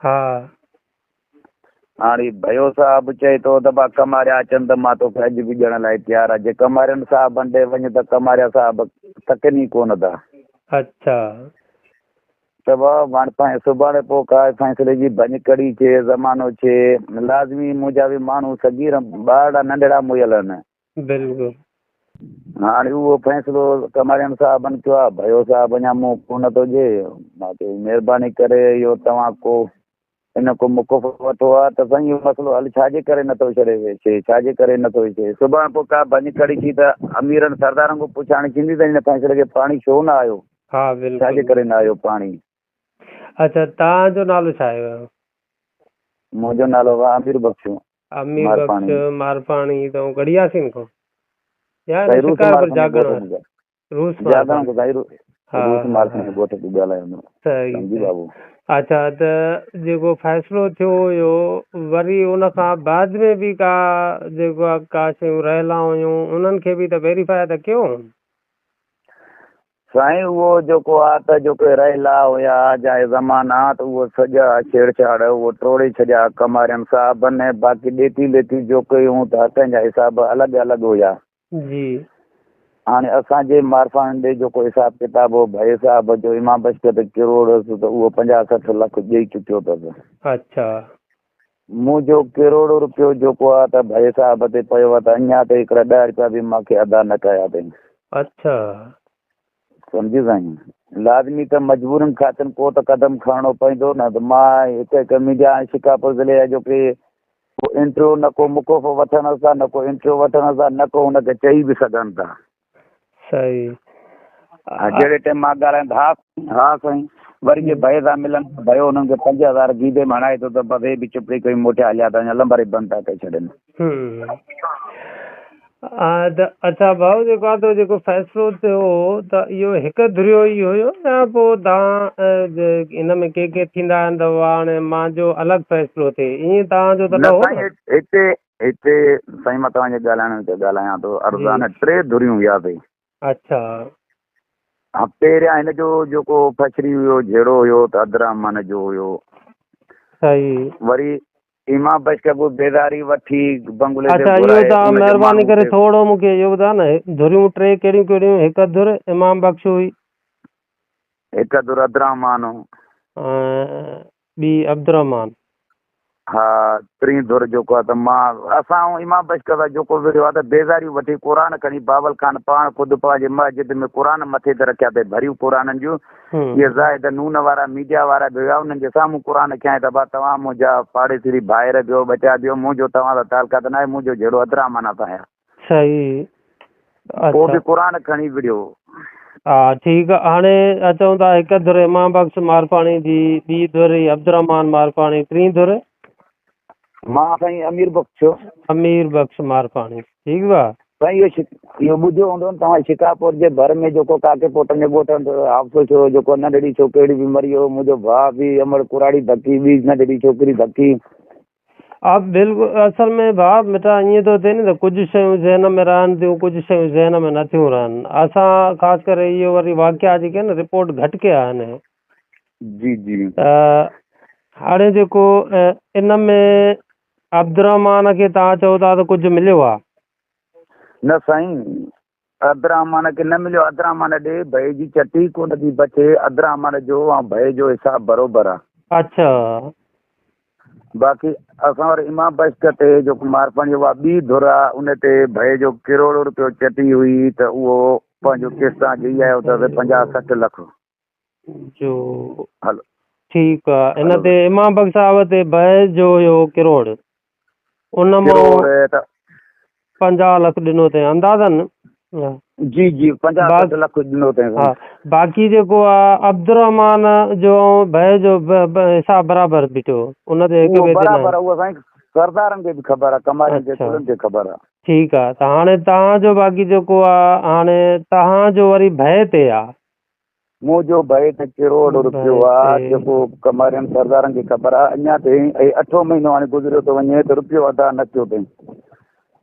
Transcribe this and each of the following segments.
हा हाणे भयो साहब चए थो त बा कमारिया अचनि त मां तोखे अॼु बि ॾियण लाइ तयारु आहे। जे कमारियनि साहबनि ॾे वञ त कमारिया साहब तकनि ई कोन था। अच्छा त हाणे पाण सुभाणे पोइ का फ़ैसिले जी भञकड़ी थिए ज़मानो थिए लाज़मी मुंहिंजा बि माण्हू सगीर ॿार नंढड़ा मुयल आहिनि। बिल्कुलु। हाणे उहो फ़ैसिलो कमारियनि साहबनि कयो आहे। भयो साहब अञा मूं कोन थो ॾिए। मां चयो महिरबानी करे इहो तव्हां को इन को मुकुफ़ वठो आहे त साईं इहो मसइलो हल छाजे करे नथो छॾे वेठे, छाजे करे नथो थिए। सुभाणे पोइ का भञकड़ी थी त अमीरनि सरदारनि खां पुछाणी थींदी त हिन फ़ैसिले खे पाणी छो न आयो, हा छाजे बिल्कुलु। करे न आयो पाणी। अच्छा तव्हांजो नालो छा आहे? मुंहिंजो नालो आहे अमीर बख्श अमीर बख्श मारपाणी। मारपाणी तो गढ़िया सिंह को या साईं रूस शिकारपुर मारपाणी जागण ॻोठ वारो? मुंहिंजा रूस जागण मारपाणी। को साईं हा रूस हा मारपाणी हा ॻोठ जो ॻाल्हायो सही सम्झी सही। बाबू। अच्छा त जेको फ़ैसिलो थियो हुयो वरी उन खां बाद में बि का जेको आहे का शयूं रहियलु हुयूं उन्हनि खे बि त वेरीफाई त कयो? साईं उहो जेको आहे त जेके रहियला हुया जा ज़माना त उहो सॼा छेड़छाड़ उहो टोड़े छॾिया कमारियनि साहबनि। बाक़ी ॾेती लेती जो कयूं त हथनि जा हिसाब अलॻि अलॻि हुया। जी हाणे असांजे मारफान ॾे जेको हिसाबु किताब हो भई साहब जो इमाम बशकत किरोड़ हुअसि त उहो 50-60 लख ॾेई चुकियो अथसि। अच्छा मुंहिंजो किरोड़ रुपियो जेको आहे त भई साहब ते पियो आहे त अञा त हिकिड़ा 10 रुपया बि मूंखे अदा न कया अथई। अच्छा सम्झी साईं। लाज़मी त मजबूरनि ख़ातिर को त क़दम खणणो पवंदो न। त मां हिकु मीडिया शिकापुर ज़िले जो के इंटरव्यू न को मुकुफ़ वठनि था न को इंटरव्यू वठनि था न को हुनखे चई बि सघनि था। सही। जहिड़े टाइम मां ॻाल्हाईंदा हा साईं वरी जे भय था मिलनि भयो हुननि खे 5000 गीदे में हणाए थो त बस हे बि चुप कई मोटिया हलिया था अञा लंबारी बंदि था करे छॾनि। त अच्छा भाऊ जेको आहे त जेको फ़ैसिलो थियो त इहो हिकु धुरियो ई हुयो या पोइ तव्हां इन में के थींदा आहिनि त हाणे मुंहिंजो अलॻि फ़ैसिलो थिए ईअं तव्हांजो त न न हो साईं न? हिते हिते साईं मां तव्हांजे ॻाल्हाइण ते ॻाल्हायां थो जी अर्ज़ान 3 धुरियूं हुयासीं। अच्छा हा पहिरियां हिनजो जेको फछरी हुयो जहिड़ो हुयो त अब्दुर्रहमान जो हुयो। सही। वरी इमाम बशकत को बेदारी वठी बंगले ते अच्छा इहो घुराए तव्हां उनजे महिरबानी माण्हू करे खे थोरो मूंखे इहो ॿुधायो न धुरियूं 3 कहिड़ियूं कहिड़ियूं? हिकु धुर इमाम बख्श हुई, हिकु धुर अब्दुर्रहमान, ॿी अब्दुर्रहमान। हा 3 धुर जेको आहे त मां असां इमाम बशकत जेको विरियो आहे त बेज़ारी वठी क़ुर खणी बाबल खान पाण ख़ुदि पंहिंजे मस्जिद में क़ुर मथे ते रखिया अथई भरियूं क़ुरनि जूं। इहे ज़ाहिद नून वारा मीडिया वारा बि हुया उन्हनि जे साम्हूं क़ुर कयां त भाउ तव्हां मुंहिंजा पाड़ेसिरी भाइर ॿियो बचा ॿियो मुंहिंजो तव्हां सां तालुकात न आहे मुंहिंजो जहिड़ो अब्दुर्रहमान असांजा। सही। पोइ अच्छा बि क़ुर खणी विड़ियो। हा ठीकु आहे। हाणे अचूं था हिकु धुर इमाम बख्श मारपाणी जी, ॿी धुर अब्दुर्रहमान मारपाणी, 3 धुर मां साईं अमीर बख्श अमीर बख्श मारपाणी। ठीकु आहे साईं। इहो ॿुधियो हूंदो न तव्हां शिकापुर जे भर में जेको काके पोटनि जे ॻोठनि हादसो थियो जेको नंढड़ी छोकिरी बि मरी वियो मुंहिंजो भाउ बि अमर कुराड़ी धकी ॿी नंढड़ी छोकिरी धकी। हा बिल्कुलु। असल में भाउ मिटा ईअं थो थिए न त कुझु शयूं ज़हन में रहनि थियूं कुझु शयूं ज़हन में नथियूं रहनि। असां ख़ासि करे इहो वरी वाक़िया जेके आहिनि रिपोर्ट घटि कया आहिनि। जी जी। हाणे जेको इन में अब्दुर्रहमान खे तव्हां चओ था त कुझु मिलियो आहे? न साईं अब्दुर्रहमान खे न मिलियो। अब्दुर्रहमान ॾे भए जी चटी कोन थी बचे। अब्दुर्रहमान जो ऐं भए जो हिसाबु बराबरि आहे। अच्छा बाक़ी असां वटि इमाम बशकत जेको मारपाणी उहा ॿी धुर आहे उन ते भए जो किरोड़ रुपियो चटी हुई त उहो पंहिंजो किस्तां ॾेई आयो अथसि 50-60 लख जो। हलो ठीकु आहे। इन हलो ते इमाम बख्श साहब ते भए जो हुयो किरोड़ उन मां किरोड़ त 50 लख ॾिनो अथई अंदाज़न। जी जी 50-60 लख ॾिनो हा अथई। बाक़ी जेको आहे अब्दुर्रहमान जो भए जो हिसाब बराबरि बीठो उन ते हिकु उहो ॿिए ते न। बराबरि आहे। उहो साईं सरदारनि खे बि ख़बर आहे कमारियुनि खे कुलनि खे ख़बर आहे। ठीकु आहे। त हाणे तव्हांजो बाक़ी जेको आहे हाणे तव्हांजो वरी भए ते आहे। मुंहिंजो भए त किरोड़ रुपियो आहे जेको कमारियुनि सरदारनि खे ख़बर आहे। अञा ताईं 8 महीनो हाणे गुज़रियो थो वञे त रुपियो अदा न थियो अथई।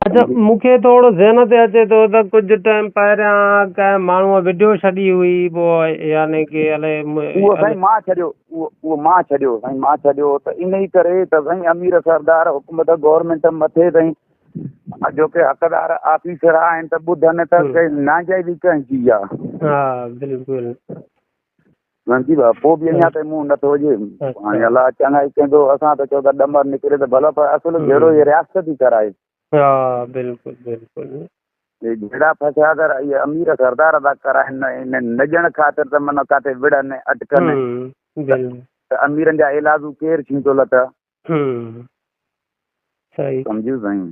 अच्छा मूंखे थोरो ज़हन ते अचे थो त कुझु टाइम पहिरियां कंहिं माण्हूअ वीडियो छॾी हुई पोइ यानी की अलाए उहो साईं मां छॾियो, उहो मां छॾियो साईं, मां छॾियो त इन ई करे त साईं अमीर सरदार हुकूमत गवर्नमेंट मथे ताईं जोके हक़दार ऑफिसर आहिनि त ॿुधनि त नाजाइज़ी कंहिंजी आहे। हा बिल्कुलु समझी विया, पोइ बि अञा ताईं मुंहुं नथो हुजे। हाणे अलाह चङा ई कंदो, असां त चओ था ॾमर निकिरे त भला, पर असुल जहिड़ो इहे रियासत थी कराए। हा बिल्कुलु बिल्कुलु जहिड़ा फसाद इहे अमीर सरदार था कराइनि इन नॼण ख़ातिर त माना किथे विढ़नि अटकनि त अमीरनि जा इलाजू केरु थींदो लथा। सही सम्झो साईं।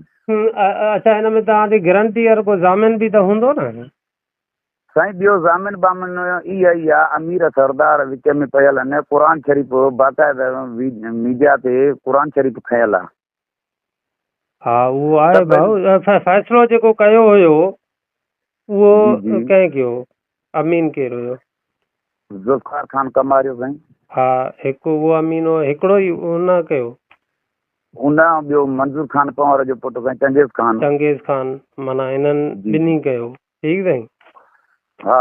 अच्छा हिन में तव्हांजी गारंटी वारो को ज़ामिन बि त हूंदो न साईं? ॿियो ज़ामिन बामिन इहा ई आहे, अमीर सरदार विच में पियल आहिनि, क़ुर शरीफ़ बाक़ाइदा मीडिया ते क़ुर शरीफ़ खयल आहे। हा उहो आहे भाऊ, फ़ैसिलो जेको कयो हुयो उहो कंहिं कयो? अमीन केरु हुयो? ज़ुल्फ़िकार ख़ान कमारियो साईं। हा हिकु उहो अमीन हो, हिकिड़ो ई उन कयो? उन ॿियो मंज़ूर ख़ान पंवर जो पुटु साईं चंगेज़ ख़ान। चंगेज़ ख़ान माना इन्हनि ॿिन्ही कयो, ठीकु साईं। हा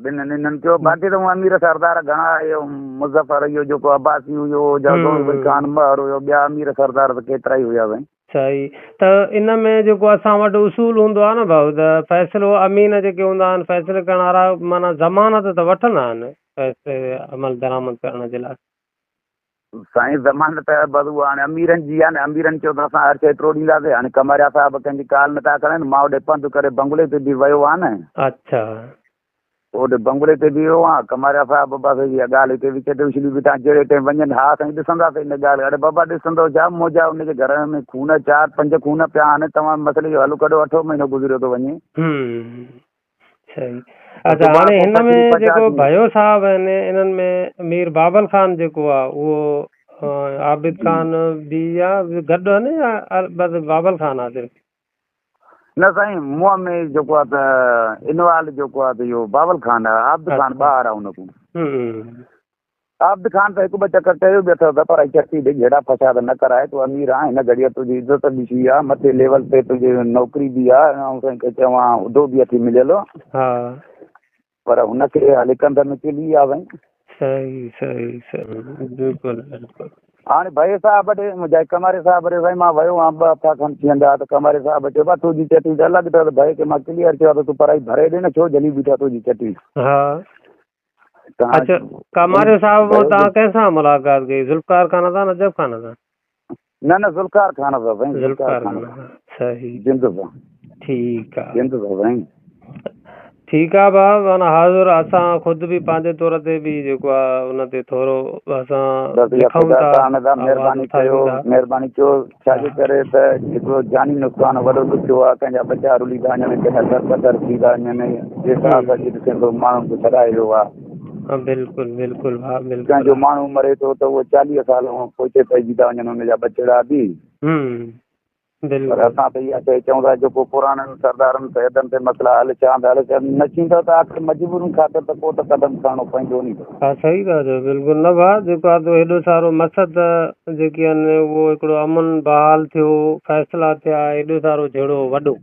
ॿिन्हिनि इन्हनि कयो। बाक़ी त हूअं अमीर सरदार घणा, इहो मुज़फ़र इहो जेको अब्बासी हुयो, जादौन ख़ान महर हुयो, ॿिया अमीर सरदार त केतिरा ई हुया साईं। सही। त इन में जेको असां वटि उसूल हूंदो आहे न भाऊ, त फ़ैसिलो अमीन जेके हूंदा आहिनि फ़ैसिले करण वारा, माना ज़मानत त वठंदा आहिनि फ़ैसिले अमल दरामद करण जे लाइ? साईं ज़मानत बस उहा हाणे अमीरनि जी आहे न, अमीरनि चयो त असां हर शइ एतिरो ॾींदासीं। हाणे कमरिया साहिब कंहिंजी ॻाल्हि नथा करनि, मां होॾे पंधु करे बंगले ते बि वियो आहे न। अच्छा। होॾे बंगले ते बि वियो आहे, कमरिया साहिब बसि इहा ॻाल्हि हिते विच ते उछली बि तव्हां जहिड़े टाइम वञनि, हा साईं ॾिसंदासीं इन ॻाल्हि। अरे बाबा ॾिसंदो छा, मोजा हुनजे घर में खून 4-5 खून पिया आहिनि, तव्हां मसइले जो हल कढो, 8 महीनो गुज़रियो थो वञे। सही। अच्छा हाणे हिन में जेको भयो साहब आहिनि, इन्हनि में मीर बाबल ख़ान जेको आहे उहो आबिद ख़ान बि आहे गॾु आहिनि या बसि बाबल ख़ान आहे सिर्फ़ु? न साईं मुंहं में जेको आहे त इनवाल जेको आहे त इहो बाबल ख़ान आहे, आबिद ख़ान ॿाहिरि आहे हुनखां। आबिद ख़ान त हिकु ॿ चकर चयो बि अथव त पर चटी ॾे जहिड़ा फसाद न कराए, तूं अमीर आहे, हिन घड़ीअ तुंहिंजी इज़त बि थी आहे, मथे लेवल ते तुंहिंजी नौकिरी बि आहे, ऐं साईं चवां उहिदो बि अथई मिलियल, पर हुनखे हले कंध में किली आहे साईं। सही सही सही बिल्कुलु बिल्कुलु। हाणे भई साहिब ॾे मुंहिंजा कमारे साहिब ॾे साईं मां वियो आहियां, 2 हफ़्ता खनि थी वेंदा, त कमारे साहिब चयो आहे तुंहिंजी चटी त अलॻि अथव, भई खे मां क्लियर चयो आहे त तूं पढ़ाई भरे ॾे न, छो जली बीठा तुंहिंजी चटी। अच्छा कमारे साहिब तव्हां कंहिंसां मुलाक़ात कई? ज़ुल्फ़िकार ख़ान सां, नजफ़ ख़ान सां? न ज़ुल्फ़िकार ख़ान सां साईं। ज़ुल्फ़िकार ख़ान सही जिंद सां। ठीकु आहे जिंद सां साईं। ठीकु आहे भाउ, माना हाज़ुर असां ख़ुदि बि पंहिंजे तौर ते बि जेको आहे उन ते थोरो असां लिखूं था। महिरबानी कयो, महिरबानी कयो, छाजे करे त हिकिड़ो जानी नुक़सानु वॾो थियो आहे, कंहिंजा बचा रुली था वञनि, कंहिंजा दर थी था वञनि, ॾिसे थो माण्हुनि खे छॾाए वियो आहे। बिल्कुलु बिल्कुलु हा बिल्कुलु। कंहिंजो माण्हू मरे थो त उहो 40 साल पोइ पइजी था वञनि हुनजा बचड़ा बि। पर असां त इहा शइ चऊं था जेको पुराणनि सरदारनि सैदनि ते मसइला हल चवंदा हल न थींदो त आख़िर मजबूरियुनि ख़ातिर त पोइ त क़दम खणणो पवंदो नी। हा सही था चओ बिल्कुलु। न भाउ जेको आहे हेॾो सारो मसद जेके आहिनि उहो हिकिड़ो अमन बहाल थियो, फ़ैसिला थिया, हेॾो सारो जहिड़ो वॾो,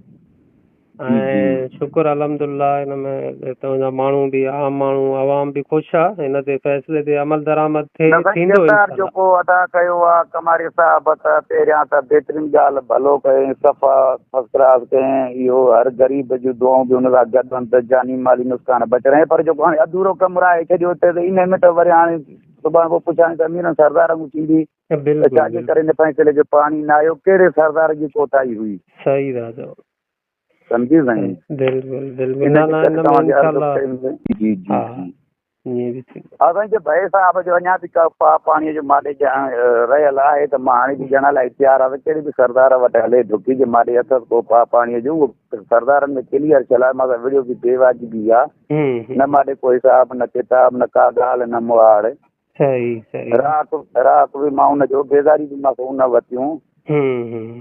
ऐं शुक्र अल्हम्दुलिल्लाह हिन में हितां जा माण्हू बि आम माण्हू आवाम बि ख़ुशि आहे, हिन ते फ़ैसिले ते अमल दरामद थींदो। जेको अदा कयो आहे कमारी साहिब त पहिरियां त बहितरीन ॻाल्हि भलो कयईं, सफ़ा फर्स्ट क्लास कयईं, इहो हर ग़रीब जूं दुआऊं बि हुन सां गॾु आहिनि त जानी माली नुक़सान बच रहे, पर जेको हाणे अधूरो कमु रहाए छॾियो त इन में त वरी हाणे सुभाणे पोइ पुछां त अमीर सरदार में थींदी त छाजे करे हिन फ़ैसिले जो पाणी न आयो, कहिड़े सरदार जी कोताही हुई। सही था चओ सम्झी साईं। बिल्कुलु बिल्कुलु। हा साईं जो भई साहिब जो अञा बि पाणीअ जो माॾे रहियल आहे त मां हाणे बि ॼण लाइ तयारु आहे, कहिड़े बि सरदार वटि हले ढुकी जे माॾे अथसि को पाणीअ जो, उहो सरदारनि में क्लियर थियल आहे, मां विडियो बि बेवाजिबी आहे, न माॾे कोई हिसाब न किताब न का ॻाल्हि न मुआड़। सही सही। राति बि मां हुनजो बेज़ारी बि मूंखे उन वरितियूं,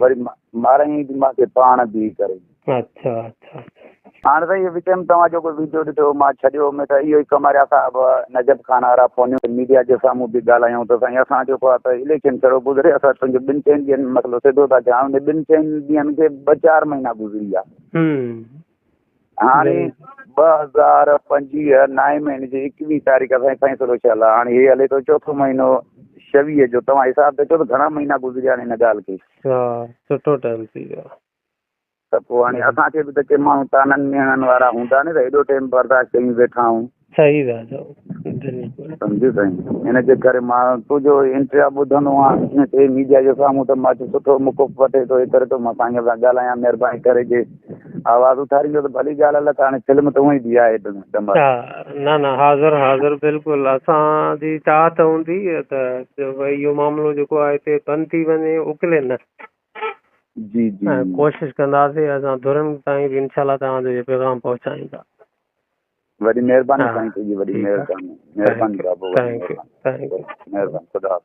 वरी माराई बि मूंखे पाण बि करे। अच्छा अच्छा। हाणे त इहो विच में तव्हां जेको वीडियो ॾिठो मां छॾियो में त इहो ई कमरिया साहिब नजब खान वारा फोन मीडिया जे साम्हूं बि ॻाल्हायूं त साईं असां जेको आहे त इलेक्शन कहिड़ो गुज़रे असां तुंहिंजो 2-3 ॾींहंनि मसइलो सिधो था चवां 2-3 ॾींहंनि खे 2-4 महीना गुज़री विया हाणे 2025 9 महीने जी 21 तारीख़ असांजी फ़ैसिलो थियल आहे हाणे हे हले थो चोथों महीनो 26 जो तव्हां हिसाब त चओ त घणा महीना गुज़रिया आहिनि हिन ॻाल्हि खे सुठो टाइम थी वियो त पोइ हाणे असांखे बि त के माण्हू ताननि मिणनि वारा हूंदा न त हेॾो टाइम बर्दाश्त कयूं वेठा आहियूं सही ॻाल्हि आहे सम्झो साईं हिनजे करे मां तुंहिंजो इंटरव्यू ॿुधंदो आहियां हिन मीडिया जे साम्हूं त मां सुठो मुकुफ़ वठे थो करे थो मां तव्हांखे सां ॻाल्हायां महिरबानी करे जे आवाज़ उथारींदो त भली ॻाल्हि आहे त हाणे फिल्म त उहो ई बि आहे न न हाज़िर हाज़िर बिल्कुलु असांजी चाहत हूंदी त भई इहो मामिलो जेको आहे हिते बंदि थी वञे उकिले न जी जी कोशिशि कंदासीं असां धुरनि ताईं बि इनशाला तव्हांजो इहो पैगाम पहुचाईंदा वॾी महिरबानी साईं तुंहिंजी वॾी महिरबानी बाबू थैंक यू महिरबानी ख़ुदा